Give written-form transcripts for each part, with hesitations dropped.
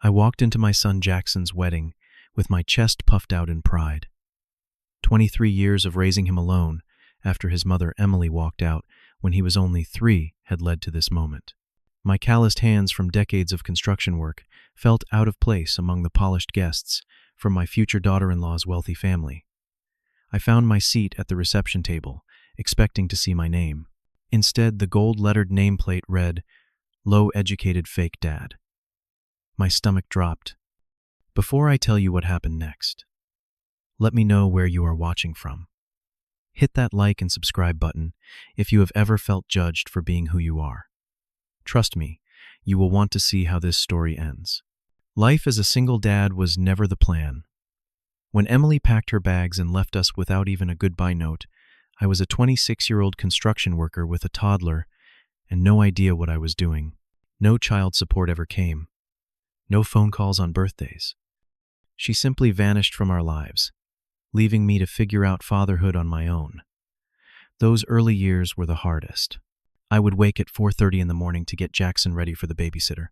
I walked into my son Jackson's wedding with my chest puffed out in pride. 23 years of raising him alone after his mother Emily walked out when he was only 3 had led to this moment. My calloused hands from decades of construction work felt out of place among the polished guests from my future daughter-in-law's wealthy family. I found my seat at the reception table, expecting to see my name. Instead, the gold-lettered nameplate read, "Low-educated fake dad." My stomach dropped. Before I tell you what happened next, let me know where you are watching from. Hit that like and subscribe button if you have ever felt judged for being who you are. Trust me, you will want to see how this story ends. Life as a single dad was never the plan. When Emily packed her bags and left us without even a goodbye note, I was a 26-year-old construction worker with a toddler and no idea what I was doing. No child support ever came. No phone calls on birthdays. She simply vanished from our lives, leaving me to figure out fatherhood on my own. Those early years were the hardest. I would wake at 4:30 in the morning to get Jackson ready for the babysitter,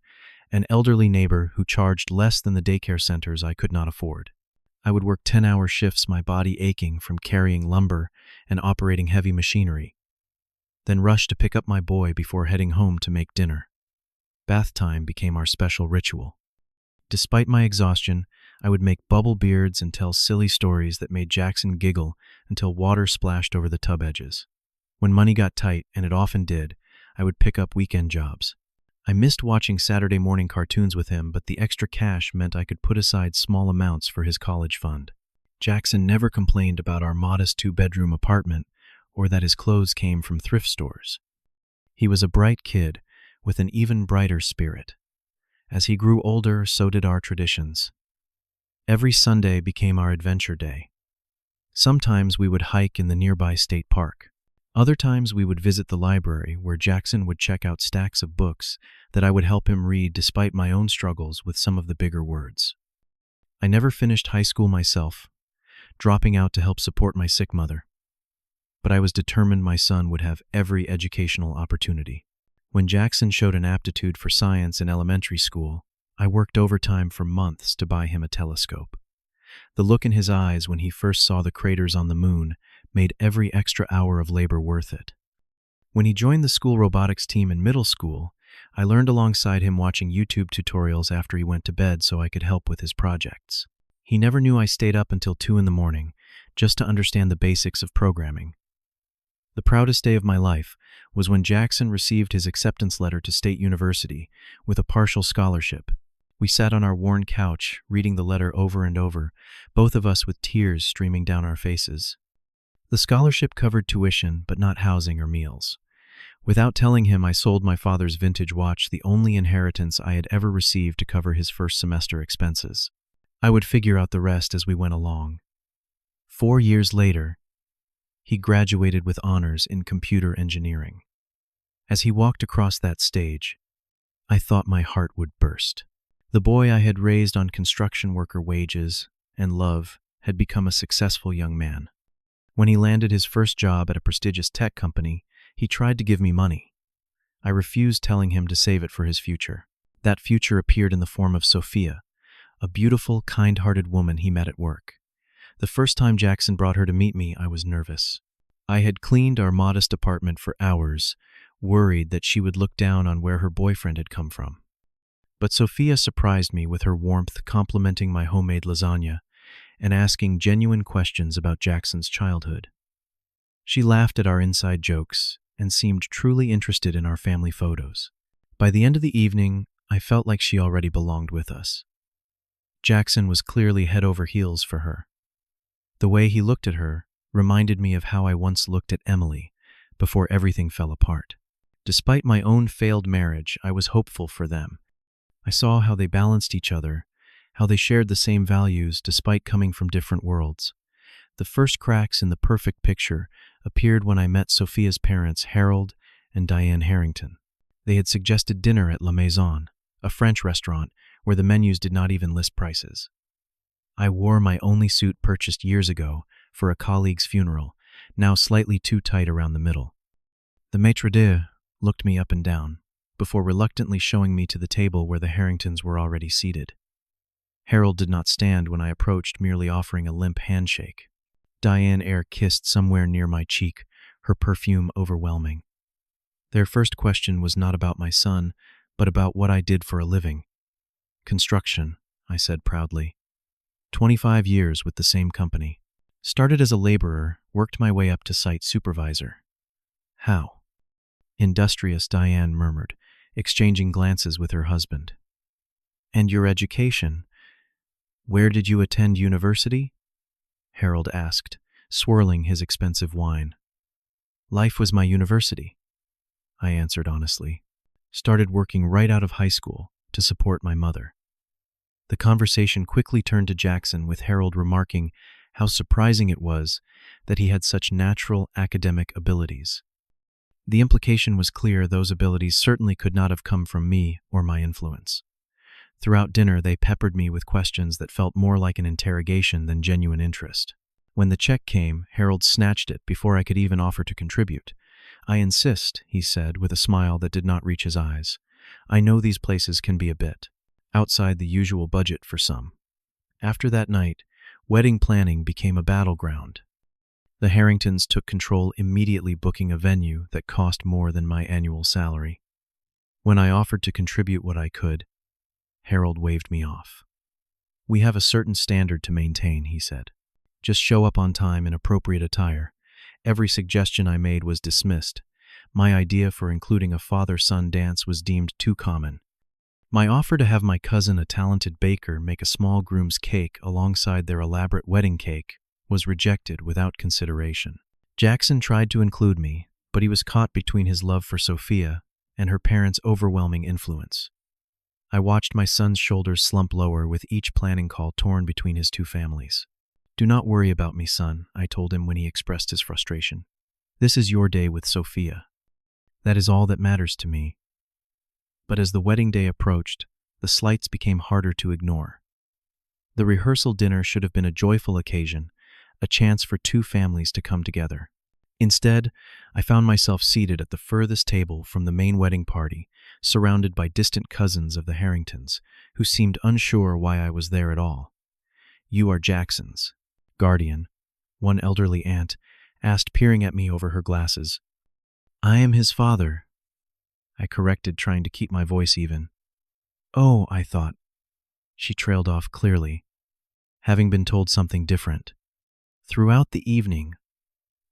an elderly neighbor who charged less than the daycare centers I could not afford. I would work 10-hour shifts, my body aching from carrying lumber and operating heavy machinery, then rush to pick up my boy before heading home to make dinner. Bath time became our special ritual. Despite my exhaustion, I would make bubble beards and tell silly stories that made Jackson giggle until water splashed over the tub edges. When money got tight, and it often did, I would pick up weekend jobs. I missed watching Saturday morning cartoons with him, but the extra cash meant I could put aside small amounts for his college fund. Jackson never complained about our modest 2-bedroom apartment or that his clothes came from thrift stores. He was a bright kid with an even brighter spirit. As he grew older, so did our traditions. Every Sunday became our adventure day. Sometimes we would hike in the nearby state park. Other times we would visit the library where Jackson would check out stacks of books that I would help him read despite my own struggles with some of the bigger words. I never finished high school myself, dropping out to help support my sick mother. But I was determined my son would have every educational opportunity. When Jackson showed an aptitude for science in elementary school, I worked overtime for months to buy him a telescope. The look in his eyes when he first saw the craters on the moon made every extra hour of labor worth it. When he joined the school robotics team in middle school, I learned alongside him watching YouTube tutorials after he went to bed so I could help with his projects. He never knew I stayed up until 2 in the morning just to understand the basics of programming. The proudest day of my life was when Jackson received his acceptance letter to State University with a partial scholarship. We sat on our worn couch, reading the letter over and over, both of us with tears streaming down our faces. The scholarship covered tuition, but not housing or meals. Without telling him, I sold my father's vintage watch, the only inheritance I had ever received, to cover his first semester expenses. I would figure out the rest as we went along. 4 years later, he graduated with honors in computer engineering. As he walked across that stage, I thought my heart would burst. The boy I had raised on construction worker wages and love had become a successful young man. When he landed his first job at a prestigious tech company, he tried to give me money. I refused, telling him to save it for his future. That future appeared in the form of Sophia, a beautiful, kind-hearted woman he met at work. The first time Jackson brought her to meet me, I was nervous. I had cleaned our modest apartment for hours, worried that she would look down on where her boyfriend had come from. But Sophia surprised me with her warmth, complimenting my homemade lasagna and asking genuine questions about Jackson's childhood. She laughed at our inside jokes and seemed truly interested in our family photos. By the end of the evening, I felt like she already belonged with us. Jackson was clearly head over heels for her. The way he looked at her reminded me of how I once looked at Emily before everything fell apart. Despite my own failed marriage, I was hopeful for them. I saw how they balanced each other, how they shared the same values despite coming from different worlds. The first cracks in the perfect picture appeared when I met Sophia's parents, Harold and Diane Harrington. They had suggested dinner at La Maison, a French restaurant where the menus did not even list prices. I wore my only suit purchased years ago for a colleague's funeral, now slightly too tight around the middle. The maitre d' looked me up and down, before reluctantly showing me to the table where the Harringtons were already seated. Harold did not stand when I approached, merely offering a limp handshake. Diane Eyre kissed somewhere near my cheek, her perfume overwhelming. Their first question was not about my son, but about what I did for a living. Construction, I said proudly. 25 years with the same company. Started as a laborer, worked my way up to site supervisor. How? Industrious Diane murmured, exchanging glances with her husband. And your education? Where did you attend university? Harold asked, swirling his expensive wine. Life was my university, I answered honestly. Started working right out of high school to support my mother. The conversation quickly turned to Jackson, with Harold remarking how surprising it was that he had such natural academic abilities. The implication was clear: those abilities certainly could not have come from me or my influence. Throughout dinner, they peppered me with questions that felt more like an interrogation than genuine interest. When the check came, Harold snatched it before I could even offer to contribute. I insist, he said with a smile that did not reach his eyes. I know these places can be a bit outside the usual budget for some. After that night, wedding planning became a battleground. The Harringtons took control, immediately booking a venue that cost more than my annual salary. When I offered to contribute what I could, Harold waved me off. We have a certain standard to maintain, he said. Just show up on time in appropriate attire. Every suggestion I made was dismissed. My idea for including a father-son dance was deemed too common. My offer to have my cousin, a talented baker, make a small groom's cake alongside their elaborate wedding cake was rejected without consideration. Jackson tried to include me, but he was caught between his love for Sophia and her parents' overwhelming influence. I watched my son's shoulders slump lower with each planning call torn between his two families. Do not worry about me, son, I told him when he expressed his frustration. This is your day with Sophia. That is all that matters to me. But as the wedding day approached, the slights became harder to ignore. The rehearsal dinner should have been a joyful occasion, a chance for two families to come together. Instead, I found myself seated at the furthest table from the main wedding party, surrounded by distant cousins of the Harringtons, who seemed unsure why I was there at all. You are Jackson's guardian, one elderly aunt asked, peering at me over her glasses. I am his father, I corrected, trying to keep my voice even. Oh, I thought. She trailed off clearly, having been told something different. Throughout the evening,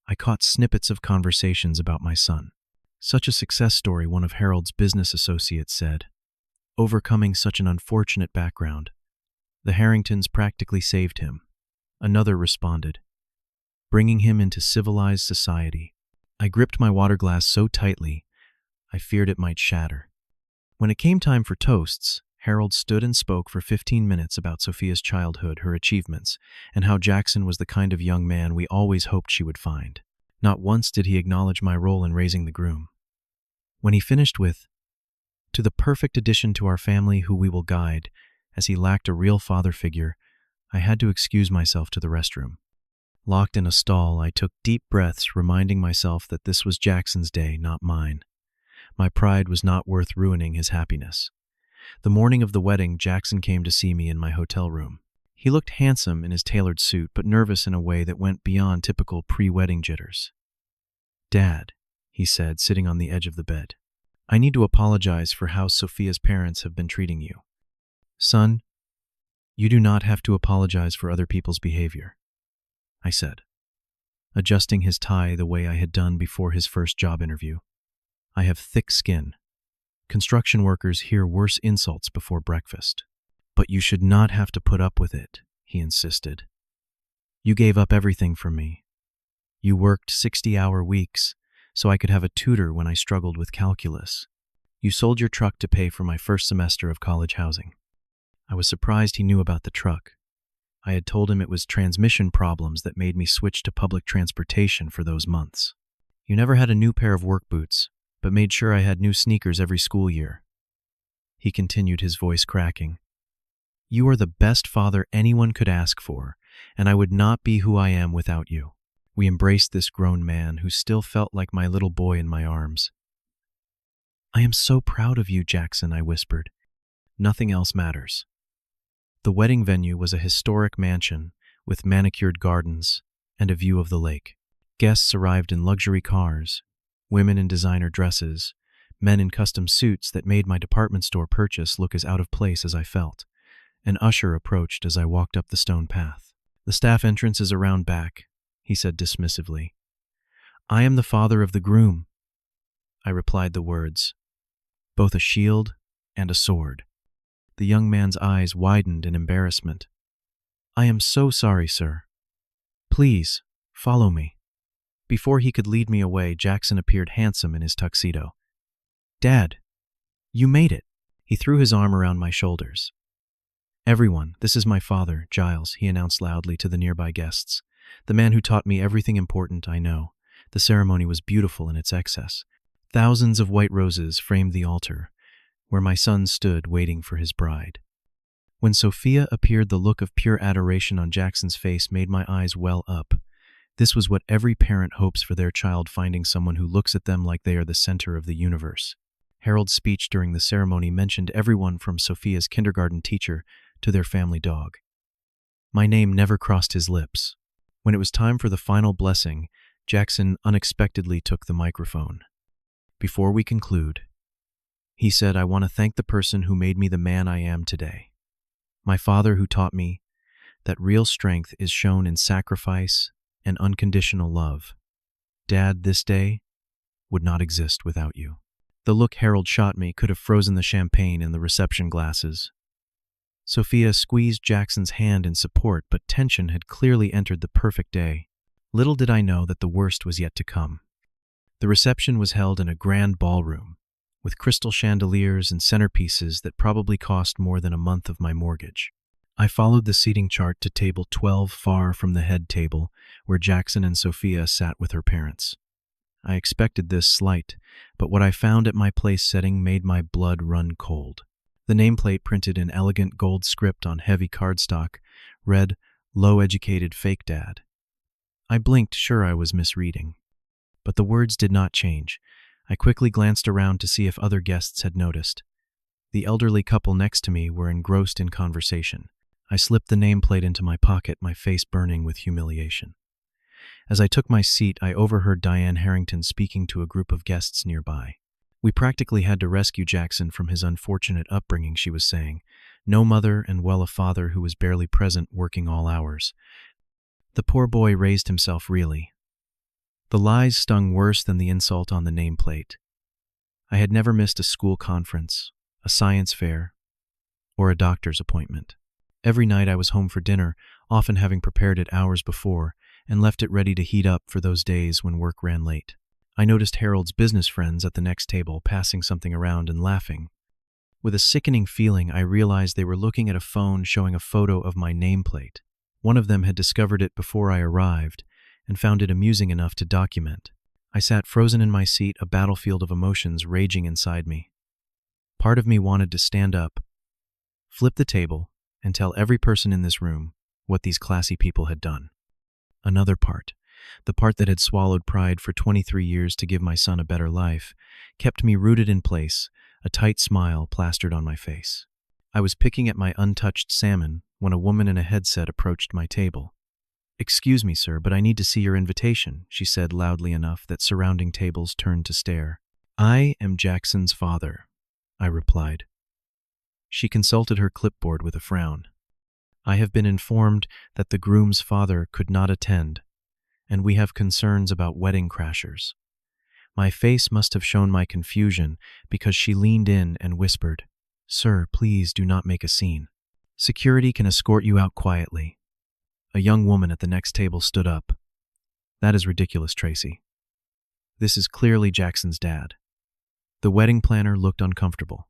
I caught snippets of conversations about my son. Such a success story, one of Harold's business associates said. Overcoming such an unfortunate background. The Harringtons practically saved him. Another responded, bringing him into civilized society. I gripped my water glass so tightly, I feared it might shatter. When it came time for toasts, Harold stood and spoke for 15 minutes about Sophia's childhood, her achievements, and how Jackson was the kind of young man we always hoped she would find. Not once did he acknowledge my role in raising the groom. When he finished with, "To the perfect addition to our family who we will guide," as he lacked a real father figure, I had to excuse myself to the restroom. Locked in a stall, I took deep breaths, reminding myself that this was Jackson's day, not mine. My pride was not worth ruining his happiness. The morning of the wedding, Jackson came to see me in my hotel room. He looked handsome in his tailored suit, but nervous in a way that went beyond typical pre-wedding jitters. Dad, he said, sitting on the edge of the bed, I need to apologize for how Sophia's parents have been treating you. Son, you do not have to apologize for other people's behavior, I said, adjusting his tie the way I had done before his first job interview. I have thick skin. Construction workers hear worse insults before breakfast. But you should not have to put up with it, he insisted. You gave up everything for me. You worked 60-hour weeks so I could have a tutor when I struggled with calculus. You sold your truck to pay for my first semester of college housing. I was surprised he knew about the truck. I had told him it was transmission problems that made me switch to public transportation for those months. You never had a new pair of work boots, but made sure I had new sneakers every school year. He continued, his voice cracking. You are the best father anyone could ask for, and I would not be who I am without you. We embraced this grown man who still felt like my little boy in my arms. I am so proud of you, Jackson, I whispered. Nothing else matters. The wedding venue was a historic mansion with manicured gardens and a view of the lake. Guests arrived in luxury cars, women in designer dresses, men in custom suits that made my department store purchase look as out of place as I felt. An usher approached as I walked up the stone path. "The staff entrance is around back," he said dismissively. "I am the father of the groom." I replied the words, both a shield and a sword. The young man's eyes widened in embarrassment. "I am so sorry, sir. Please, follow me." Before he could lead me away, Jackson appeared handsome in his tuxedo. "Dad, you made it." He threw his arm around my shoulders. "Everyone, this is my father, Giles," he announced loudly to the nearby guests. "The man who taught me everything important I know." The ceremony was beautiful in its excess. Thousands of white roses framed the altar, where my son stood waiting for his bride. When Sophia appeared, the look of pure adoration on Jackson's face made my eyes well up. This was what every parent hopes for their child, finding someone who looks at them like they are the center of the universe. Harold's speech during the ceremony mentioned everyone from Sophia's kindergarten teacher to their family dog. My name never crossed his lips. When it was time for the final blessing, Jackson unexpectedly took the microphone. "Before we conclude," he said, "I want to thank the person who made me the man I am today. My father, who taught me that real strength is shown in sacrifice and unconditional love. Dad, this day would not exist without you." The look Harold shot me could have frozen the champagne in the reception glasses. Sophia squeezed Jackson's hand in support, but tension had clearly entered the perfect day. Little did I know that the worst was yet to come. The reception was held in a grand ballroom, with crystal chandeliers and centerpieces that probably cost more than a month of my mortgage. I followed the seating chart to table 12, far from the head table, where Jackson and Sophia sat with her parents. I expected this slight, but what I found at my place setting made my blood run cold. The nameplate, printed in elegant gold script on heavy cardstock, read, "Low-educated fake dad." I blinked, sure I was misreading. But the words did not change. I quickly glanced around to see if other guests had noticed. The elderly couple next to me were engrossed in conversation. I slipped the nameplate into my pocket, my face burning with humiliation. As I took my seat, I overheard Diane Harrington speaking to a group of guests nearby. "We practically had to rescue Jackson from his unfortunate upbringing," she was saying. "No mother and, well, a father who was barely present, working all hours. The poor boy raised himself, really." The lies stung worse than the insult on the nameplate. I had never missed a school conference, a science fair, or a doctor's appointment. Every night I was home for dinner, often having prepared it hours before, and left it ready to heat up for those days when work ran late. I noticed Harold's business friends at the next table passing something around and laughing. With a sickening feeling, I realized they were looking at a phone showing a photo of my nameplate. One of them had discovered it before I arrived, and found it amusing enough to document. I sat frozen in my seat, a battlefield of emotions raging inside me. Part of me wanted to stand up, flip the table, and tell every person in this room what these classy people had done. Another part, the part that had swallowed pride for 23 years to give my son a better life, kept me rooted in place, a tight smile plastered on my face. I was picking at my untouched salmon when a woman in a headset approached my table. "Excuse me, sir, but I need to see your invitation," she said loudly enough that surrounding tables turned to stare. "I am Jackson's father," I replied. She consulted her clipboard with a frown. "I have been informed that the groom's father could not attend, and we have concerns about wedding crashers." My face must have shown my confusion because she leaned in and whispered, "Sir, please do not make a scene. Security can escort you out quietly." A young woman at the next table stood up. "That is ridiculous, Tracy. This is clearly Jackson's dad." The wedding planner looked uncomfortable.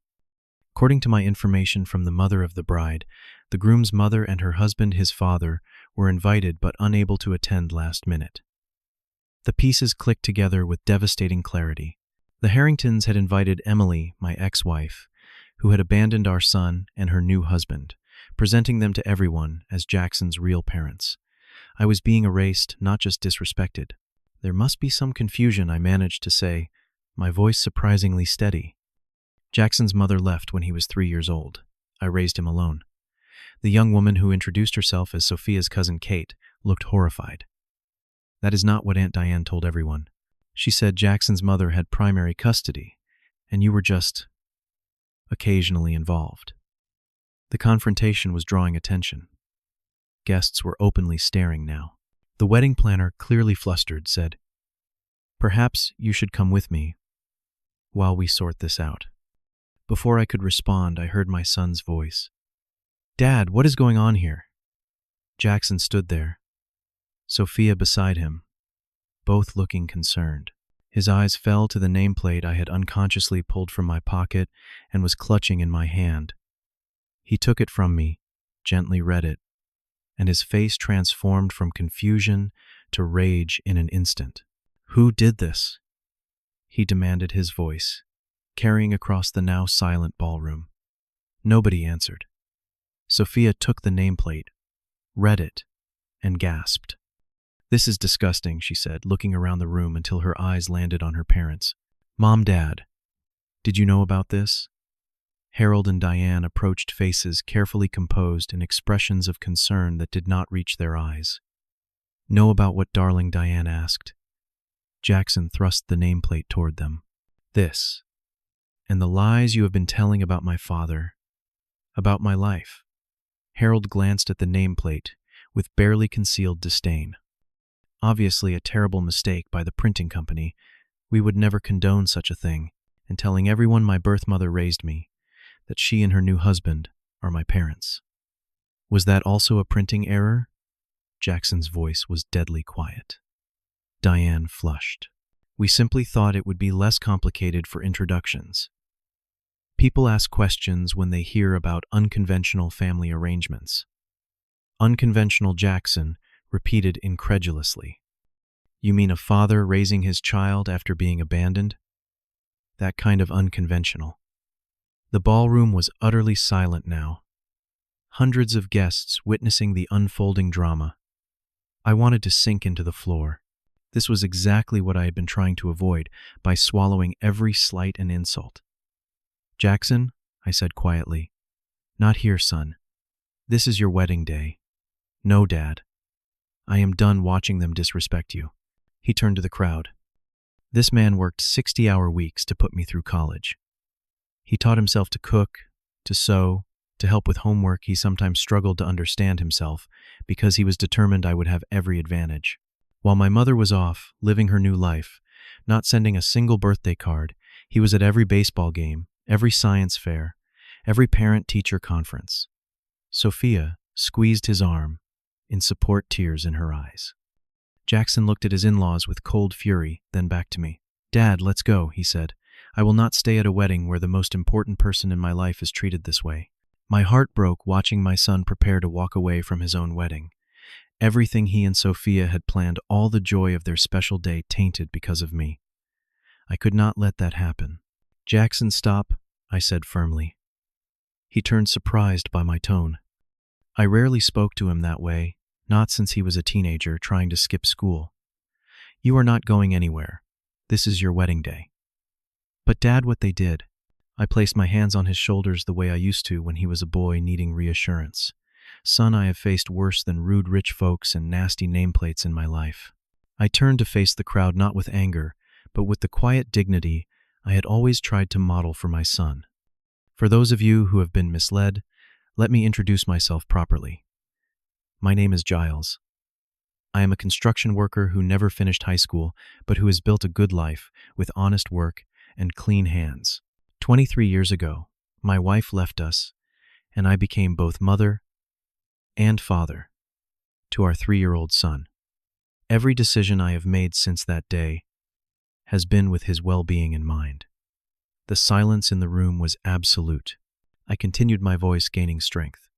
According to my information from the mother of the bride, the groom's mother and her husband, his father, were invited but unable to attend last minute. The pieces clicked together with devastating clarity. The Harringtons had invited Emily, my ex-wife, who had abandoned our son and her new husband, presenting them to everyone as Jackson's real parents. I was being erased, not just disrespected. "There must be some confusion," I managed to say, my voice surprisingly steady. "Jackson's mother left when he was 3 years old. I raised him alone. The young woman who introduced herself as Sophia's cousin Kate looked horrified. That is not what Aunt Diane told everyone. She said Jackson's mother had primary custody, and you were just occasionally involved. The confrontation was drawing attention. Guests were openly staring now. The wedding planner, clearly flustered, said, "Perhaps you should come with me while we sort this out." Before I could respond, I heard my son's voice. "Dad, what is going on here?" Jackson stood there, Sophia beside him, both looking concerned. His eyes fell to the nameplate I had unconsciously pulled from my pocket and was clutching in my hand. He took it from me, gently read it, and his face transformed from confusion to rage in an instant. "Who did this?" he demanded, his voice carrying across the now silent ballroom. Nobody answered. Sophia took the nameplate, read it, and gasped. "This is disgusting," she said, looking around the room until her eyes landed on her parents. "Mom, Dad, did you know about this?" Harold and Diane approached, faces carefully composed and expressions of concern that did not reach their eyes. "Know about what, darling?" Diane asked. Jackson thrust the nameplate toward them. "This, and the lies you have been telling about my father, about my life." Harold glanced at the nameplate with barely concealed disdain. Obviously a terrible mistake by the printing company. We would never condone such a thing, and telling everyone my birth mother raised me, that she and her new husband are my parents. "Was that also a printing error?" Jackson's voice was deadly quiet. Diane flushed. "We simply thought it would be less complicated for introductions. People ask questions when they hear about unconventional family arrangements." "Unconventional," Jackson repeated incredulously. "You mean a father raising his child after being abandoned? That kind of unconventional." The ballroom was utterly silent now. Hundreds of guests witnessing the unfolding drama. I wanted to sink into the floor. This was exactly what I had been trying to avoid by swallowing every slight and insult. "Jackson," I said quietly, "not here, son. This is your wedding day. No, Dad. I am done watching them disrespect you." He turned to the crowd. "This man worked 60-hour weeks to put me through college. He taught himself to cook, to sew, to help with homework. He sometimes struggled to understand himself because he was determined I would have every advantage. While my mother was off, living her new life, not sending a single birthday card, he was at every baseball game, every science fair, every parent-teacher conference." Sophia squeezed his arm, in support, tears in her eyes. Jackson looked at his in-laws with cold fury, then back to me. "Dad, let's go," he said. "I will not stay at a wedding where the most important person in my life is treated this way." My heart broke watching my son prepare to walk away from his own wedding. Everything he and Sophia had planned, all the joy of their special day, tainted because of me. I could not let that happen. "Jackson, stop," I said firmly. He turned, surprised by my tone. I rarely spoke to him that way, not since he was a teenager trying to skip school. "You are not going anywhere. This is your wedding day." "But Dad, what they did." I placed my hands on his shoulders the way I used to when he was a boy needing reassurance. "Son, I have faced worse than rude rich folks and nasty nameplates in my life." I turned to face the crowd, not with anger, but with the quiet dignity I had always tried to model for my son. "For those of you who have been misled, let me introduce myself properly. My name is Giles. I am a construction worker who never finished high school, but who has built a good life with honest work and clean hands. 23 years ago, my wife left us, and I became both mother and father to our 3-year-old son. Every decision I have made since that day has been with his well-being in mind." The silence in the room was absolute. I continued, my voice gaining strength.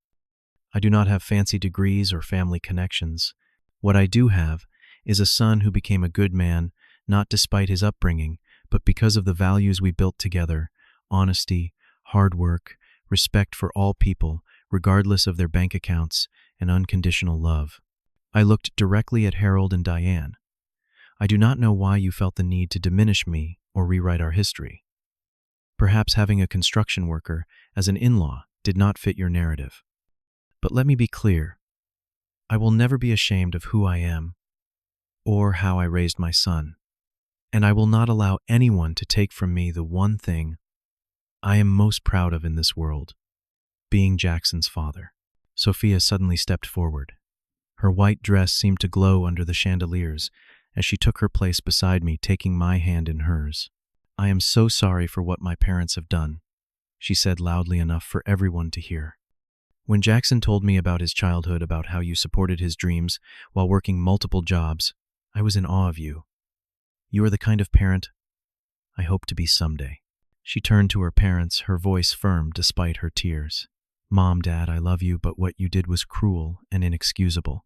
"I do not have fancy degrees or family connections. What I do have is a son who became a good man, not despite his upbringing, but because of the values we built together: honesty, hard work, respect for all people, regardless of their bank accounts, and unconditional love." I looked directly at Harold and Diane. "I do not know why you felt the need to diminish me or rewrite our history. Perhaps having a construction worker as an in-law did not fit your narrative. But let me be clear. I will never be ashamed of who I am or how I raised my son, and I will not allow anyone to take from me the one thing I am most proud of in this world, being Jackson's father. Sophia suddenly stepped forward. Her white dress seemed to glow under the chandeliers as she took her place beside me, taking my hand in hers. "I am so sorry for what my parents have done," she said loudly enough for everyone to hear. "When Jackson told me about his childhood, about how you supported his dreams while working multiple jobs, I was in awe of you. You are the kind of parent I hope to be someday." She turned to her parents, her voice firm despite her tears. "Mom, Dad, I love you, but what you did was cruel and inexcusable.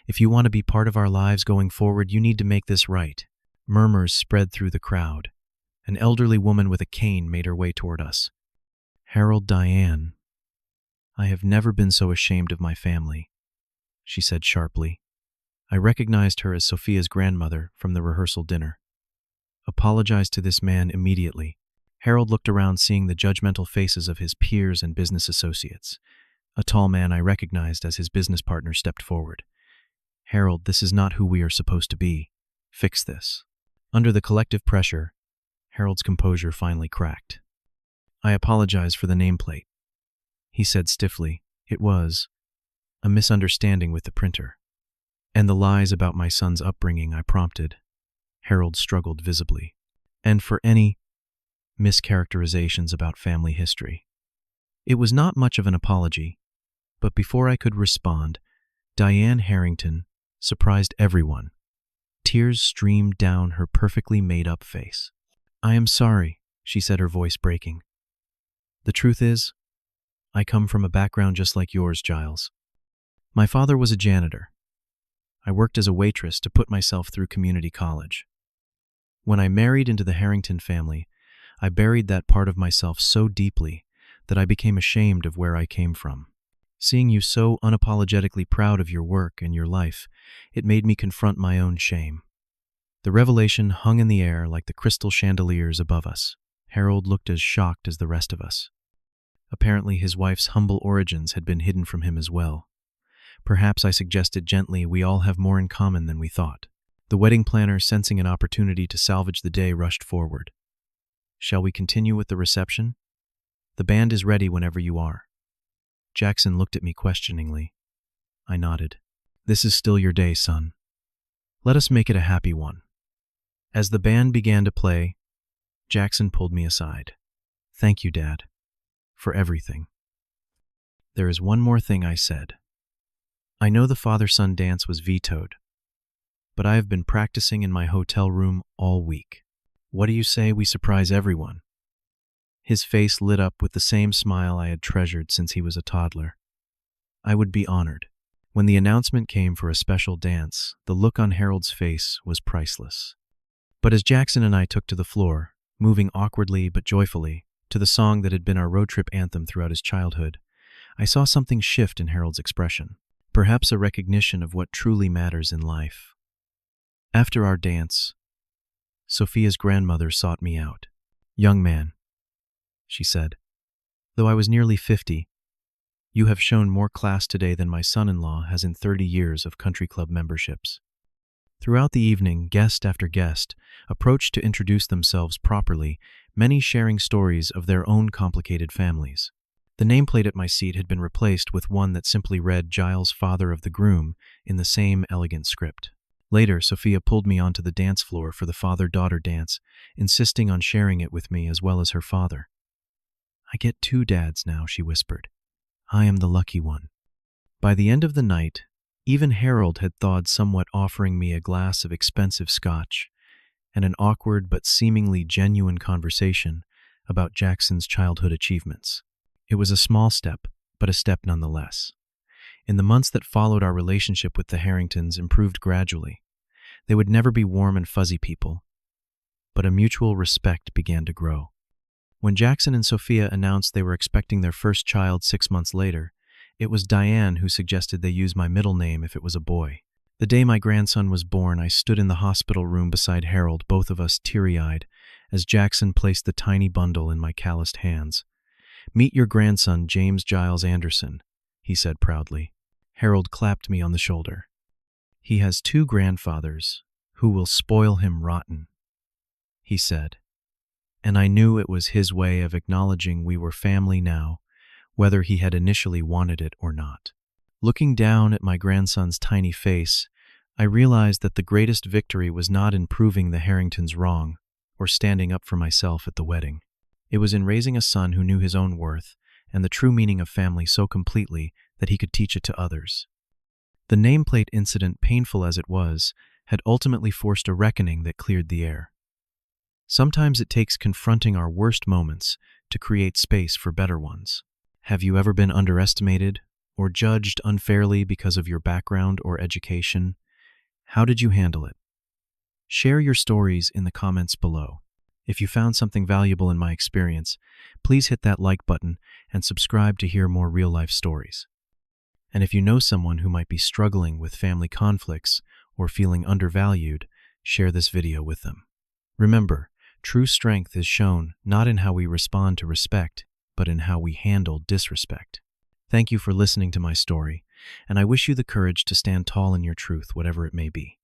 If you want to be part of our lives going forward, you need to make this right." Murmurs spread through the crowd. An elderly woman with a cane made her way toward us. "Harold, Diane, I have never been so ashamed of my family," she said sharply. I recognized her as Sophia's grandmother from the rehearsal dinner. "Apologize to this man immediately." Harold looked around, seeing the judgmental faces of his peers and business associates. A tall man I recognized as his business partner stepped forward. "Harold, this is not who we are supposed to be. Fix this." Under the collective pressure, Harold's composure finally cracked. "I apologize for the nameplate," he said stiffly. "It was a misunderstanding with the printer. And the lies about my son's upbringing I prompted." Harold struggled visibly. "And for any mischaracterizations about family history." It was not much of an apology, but before I could respond, Diane Harrington surprised everyone. Tears streamed down her perfectly made-up face. "I am sorry," she said, her voice breaking. "The truth is, I come from a background just like yours, Giles. My father was a janitor. I worked as a waitress to put myself through community college. When I married into the Harrington family, I buried that part of myself so deeply that I became ashamed of where I came from. Seeing you so unapologetically proud of your work and your life, it made me confront my own shame." The revelation hung in the air like the crystal chandeliers above us. Harold looked as shocked as the rest of us. Apparently, his wife's humble origins had been hidden from him as well. Perhaps, I suggested gently, we all have more in common than we thought. The wedding planner, sensing an opportunity to salvage the day, rushed forward. "Shall we continue with the reception? The band is ready whenever you are." Jackson looked at me questioningly. I nodded. "This is still your day, son. Let us make it a happy one." As the band began to play, Jackson pulled me aside. "Thank you, Dad, for everything." "There is one more thing," I said. "I know the father-son dance was vetoed, but I have been practicing in my hotel room all week. What do you say we surprise everyone?" His face lit up with the same smile I had treasured since he was a toddler. I would be honored. When the announcement came for a special dance, the look on Harold's face was priceless. But as Jackson and I took to the floor, moving awkwardly but joyfully, to the song that had been our road trip anthem throughout his childhood, I saw something shift in Harold's expression, perhaps a recognition of what truly matters in life. After our dance, Sophia's grandmother sought me out. "Young man," she said, "though I was nearly 50, you have shown more class today than my son-in-law has in 30 years of country club memberships." Throughout the evening, guest after guest approached to introduce themselves properly, many sharing stories of their own complicated families. The nameplate at my seat had been replaced with one that simply read "Giles, father of the groom" in the same elegant script. Later, Sophia pulled me onto the dance floor for the father-daughter dance, insisting on sharing it with me as well as her father. "I get 2 dads now," she whispered. "I am the lucky one." By the end of the night, even Harold had thawed somewhat, offering me a glass of expensive scotch and an awkward but seemingly genuine conversation about Jackson's childhood achievements. It was a small step, but a step nonetheless. In the months that followed, our relationship with the Harringtons improved gradually. They would never be warm and fuzzy people, but a mutual respect began to grow. When Jackson and Sophia announced they were expecting their first child 6 months later, it was Diane who suggested they use my middle name if it was a boy. The day my grandson was born, I stood in the hospital room beside Harold, both of us teary-eyed, as Jackson placed the tiny bundle in my calloused hands. "Meet your grandson, James Giles Anderson," he said proudly. Harold clapped me on the shoulder. He has 2 grandfathers who will spoil him rotten, he said. And I knew it was his way of acknowledging we were family now, whether he had initially wanted it or not. Looking down at my grandson's tiny face, I realized that the greatest victory was not in proving the Harringtons wrong or standing up for myself at the wedding. It was in raising a son who knew his own worth and the true meaning of family so completely that he could teach it to others. The nameplate incident, painful as it was, had ultimately forced a reckoning that cleared the air. Sometimes it takes confronting our worst moments to create space for better ones. Have you ever been underestimated or judged unfairly because of your background or education? How did you handle it? Share your stories in the comments below. If you found something valuable in my experience, please hit that like button and subscribe to hear more real-life stories. And if you know someone who might be struggling with family conflicts or feeling undervalued, share this video with them. Remember, true strength is shown not in how we respond to respect, but in how we handle disrespect. Thank you for listening to my story, and I wish you the courage to stand tall in your truth, whatever it may be.